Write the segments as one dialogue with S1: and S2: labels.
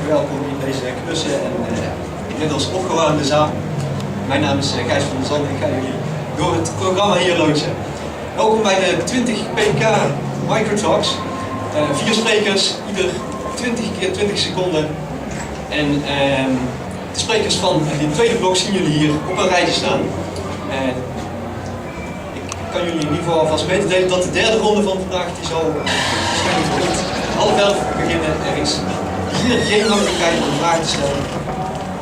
S1: welkom in deze knusse en inmiddels opgewarmde zaal. Mijn naam is Gijs van der Zanden en ik ga jullie door het programma hier loodsen. Welkom bij de 20 PK Microtalks. 4 sprekers, ieder 20 keer 20 seconden. En de sprekers van dit tweede blok zien jullie hier op een rijtje staan. Ik kan jullie in ieder geval alvast mededelen dat de derde ronde van vandaag die zal waarschijnlijk rond 10:30 beginnen. Er is hier geen mogelijkheid om vragen te stellen.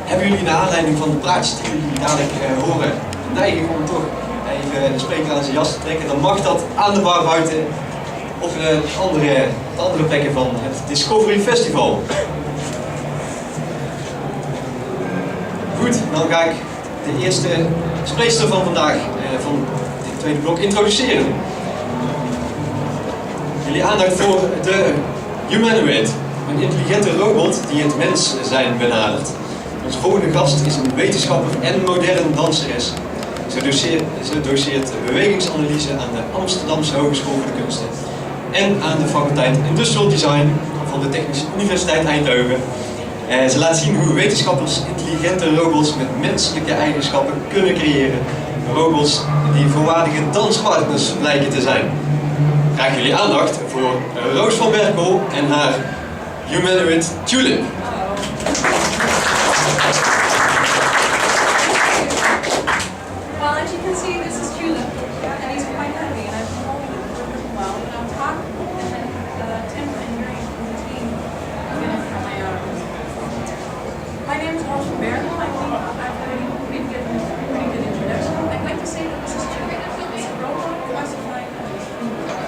S1: Hebben jullie naar aanleiding van de praatjes die jullie dadelijk horen de neiging om toch even de spreker aan zijn jas te trekken, dan mag dat aan de bar buiten of de andere plekken van het Discovery Festival. Goed, dan ga ik de eerste spreekster van vandaag, van dit tweede blok, introduceren. Jullie aandacht voor de humanoid, een intelligente robot die het mens zijn benadert. Onze volgende gast is een wetenschapper en moderne danseres. Ze doseert bewegingsanalyse aan de Amsterdamse Hogeschool voor de Kunsten en aan de faculteit Industrial Design van de Technische Universiteit Eindhoven. Ze laat zien hoe wetenschappers intelligente robots met menselijke eigenschappen kunnen creëren. Robots die volwaardige danspartners blijken te zijn. Graag jullie aandacht voor Roos van Berkel en haar humanoid TUlip.
S2: Well, as you can see, this is TUlip, and he's quite heavy, and I've been holding him for a little while. And I'll talk, and then Tim and Yuri from the team are going to from my arms. My name is Roos van Berkel. I think I've been given a pretty good introduction. I'd like to say that this is TUlip. It's a robot classified as a humanoid.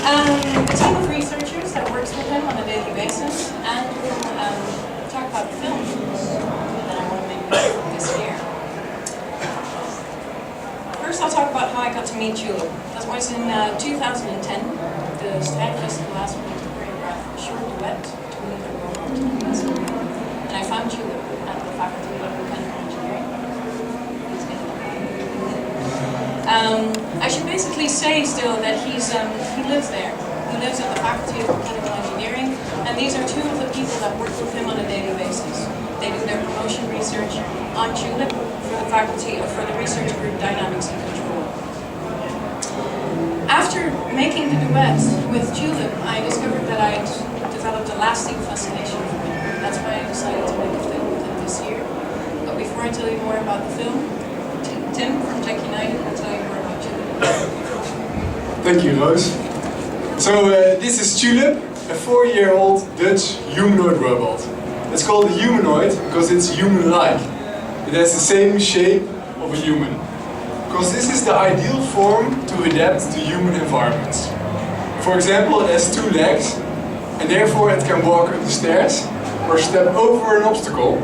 S2: A team of researchers that works with him on a daily basis, and we'll talk about the film that I want to make this year. First, I'll talk about how I got to meet TUlip. That was in 2010. The Discovery Festival asked me to choreograph a short duet to meet a robot in Assman. And I found TUlip at the Faculty of Mechanical Engineering. I should basically say still that he lives there. He lives at the Faculty of Mechanical Engineering, and these are two of the people that work with him on a daily basis. They do their promotion research on TUlip for the faculty or for the research group Dynamics and Control. After making the duet with TUlip, I discovered that I'd developed a lasting fascination for him. That's why I decided to make a film with him this year. But before I tell you more about the film, Tim from Tech United will tell you more about TUlip.
S3: Thank you, Roos. So this is TUlip, a 4-year-old Dutch humanoid robot. It's called a humanoid because it's human-like. It has the same shape of a human. Because this is the ideal form to adapt to human environments. For example, it has 2 legs, and therefore it can walk up the stairs or step over an obstacle,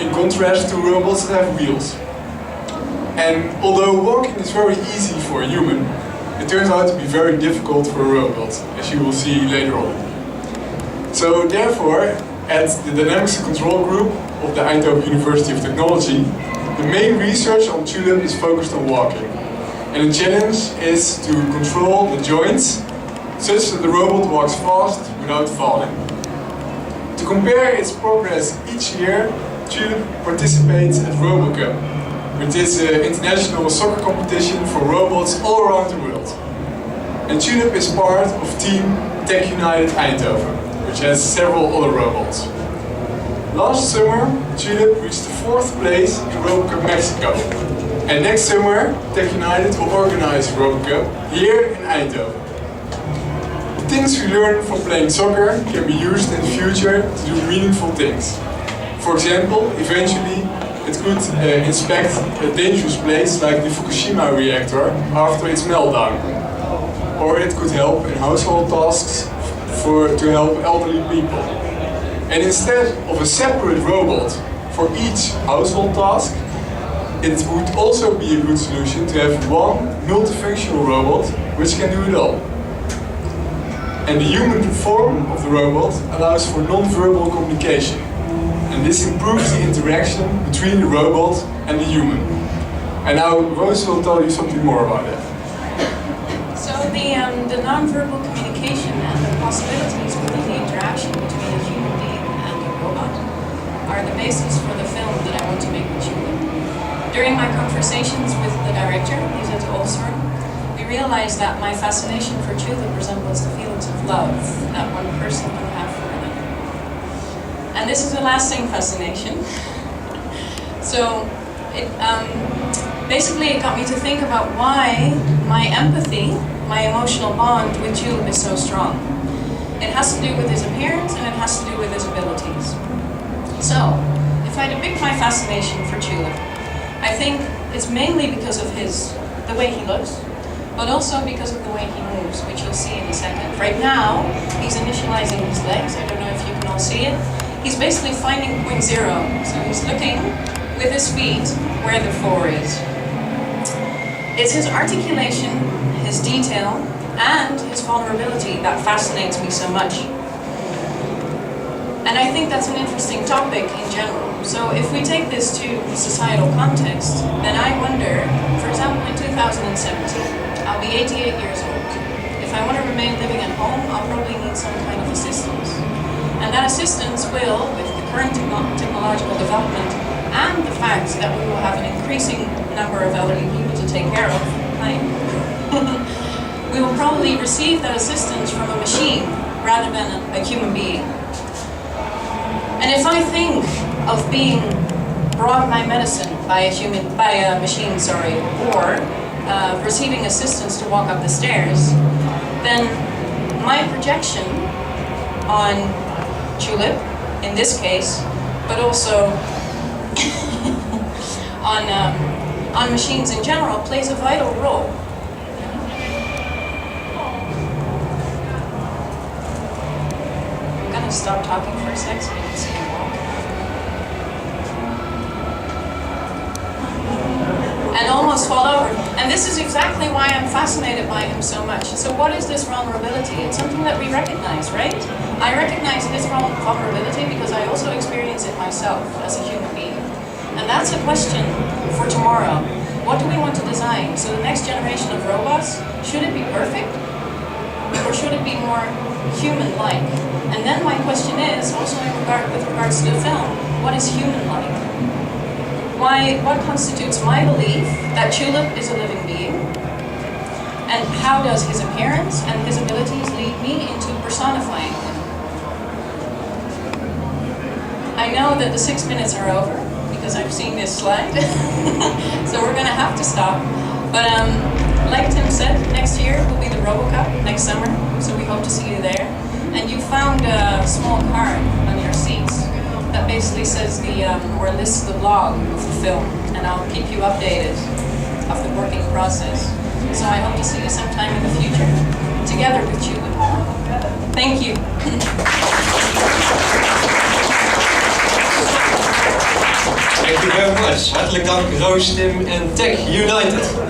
S3: in contrast to robots that have wheels. And although walking is very easy for a human, it turns out to be very difficult for a robot, as you will see later on. So therefore, at the Dynamics and Control Group of the Eindhoven University of Technology, the main research on TUlip is focused on walking. And the challenge is to control the joints such that the robot walks fast without falling. To compare its progress each year, TUlip participates at RoboCup, which is an international soccer competition for robots all around the world. And TUlip is part of Team Tech United Eindhoven, which has several other robots. Last summer, TUlip reached the 4th place in RoboCup Mexico. And next summer, Tech United will organize RoboCup here in Eindhoven. The things we learn from playing soccer can be used in the future to do meaningful things. For example, eventually it could inspect a dangerous place like the Fukushima reactor after its meltdown. Or it could help in household tasks to help elderly people. And instead of a separate robot for each household task, it would also be a good solution to have one multifunctional robot which can do it all. And the human form of the robot allows for non-verbal communication. And this improves the interaction between the robot and the human. And now Roos will tell you something more about that.
S2: So the non-verbal communication and the possibilities within the interaction between a human being and a robot are the basis for the film that I want to make with TUlip. During my conversations with the director, Lisette Olsthoorn, we realized that my fascination for TUlip resembles the feelings of love that one person can have for another. And this is a lasting fascination. So basically it got me to think about why my empathy, my emotional bond with TUlip is so strong. It has to do with his appearance and it has to do with his abilities. So, if I had to pick my fascination for TUlip, I think it's mainly because of the way he looks, but also because of the way he moves, which you'll see in a second. Right now, he's initializing his legs. I don't know if you can all see it. He's basically finding point zero. So he's looking with his feet where the 4 is. It's his articulation, his detail, and his vulnerability that fascinates me so much. And I think that's an interesting topic in general. So if we take this to societal context, then I wonder, for example, in 2017, I'll be 88 years old. If I want to remain living at home, I'll probably need some kind of assistance. And that assistance will, with the current technological development and the fact that we will have an increasing number of elderly people to take care of, we will probably receive that assistance from a machine rather than a human being. And if I think of being brought my medicine by a machine, or receiving assistance to walk up the stairs, then my projection on TUlip, in this case, but also on machines in general, plays a vital role. I'm gonna stop talking for a sec so you can see him walk. And almost fall over. And this is exactly why I'm fascinated by him so much. So what is this vulnerability? It's something that we recognize, right? I recognize this vulnerability because I also experience it myself as a human being. And that's a question for tomorrow. What do we want to design? So the next generation of robots, should it be perfect? Or should it be more human-like? And then my question is, also with regards to the film, what is human-like? What constitutes my belief that TUlip is a living being? And how does his appearance and his abilities lead me into personifying him? I know that the 6 minutes are over, because I've seen this slide, so we're gonna have to stop. But like Tim said, next year will be the RoboCup, next summer, so we hope to see you there. And you found a small card on your seats that basically says or lists the blog of the film, and I'll keep you updated of the working process. So I hope to see you sometime in the future, together with TUlip. Thank you.
S1: Thank you very much. Hartelijk dank Roos, Tim en Tech United.